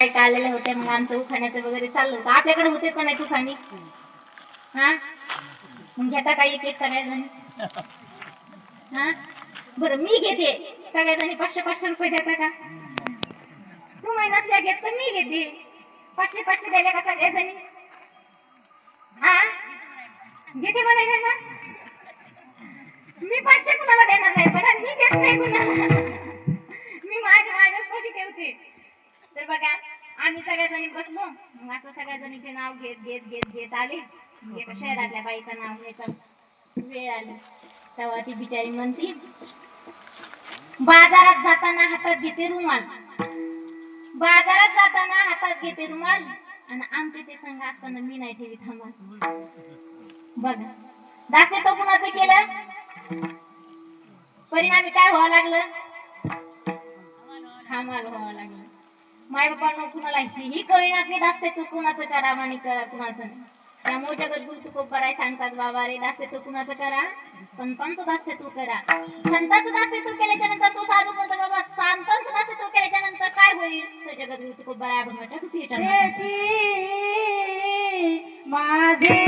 आलेले होते, मग आमचं उखाण्याचं वगैरे चाललं होतं. आपल्याकडे होते का नाही उखाणी? हा, मग घेता का एक एक सगळ्याजणी? हा, बरं मी घेते. सगळ्याजणी 500-500 रुपये देता का? तू महिन्यातल्या घेत तर मी घेते. 500-500 द्यायला का सगळ्याजणी? हा, घेते म्हणाले ना. मी 500 कुणाला देणार नाही, पण मी घेत नाही कुणाला. मी माझ्याच पैसे ठेवते. तर बघा, आम्ही सगळ्याजणी बसलो, मग आता सगळ्याजणीचे नाव घेत घेत घेत घेत आले. एका शहरातल्या बाईचं नाव घ्यायचं वेळ आली, तेव्हा ती बिचारी म्हणती, बाजारात जाताना हातात घेते रुमाल, बाजारात जाताना हातात घेते रुमाल, आणि आमचे ते संघ असताना मी नाही ठेवी थांबा. बघा, दाखवे तो कुणाचं केलं, परिणामी काय व्हावं लागलं? हमाल व्हावं लागलं. माय बापांना कुणाला ही कळणार नाही दासते तू कुणाचं करा आणि कुणाचं नाही. त्यामुळे जगद्गुरु तुकोबाराय सांगतात, बाबा रे दासते तू कुणाचं करा, संतांचं दासते तू करा. संतांचं दासते तू केल्याच्या नंतर तू साधू म्हणतो बाबा, संतांचं दासते तू केल्याच्या नंतर काय होईल? तर जगद्गुरु तुकोबाराय म्हणतात माझे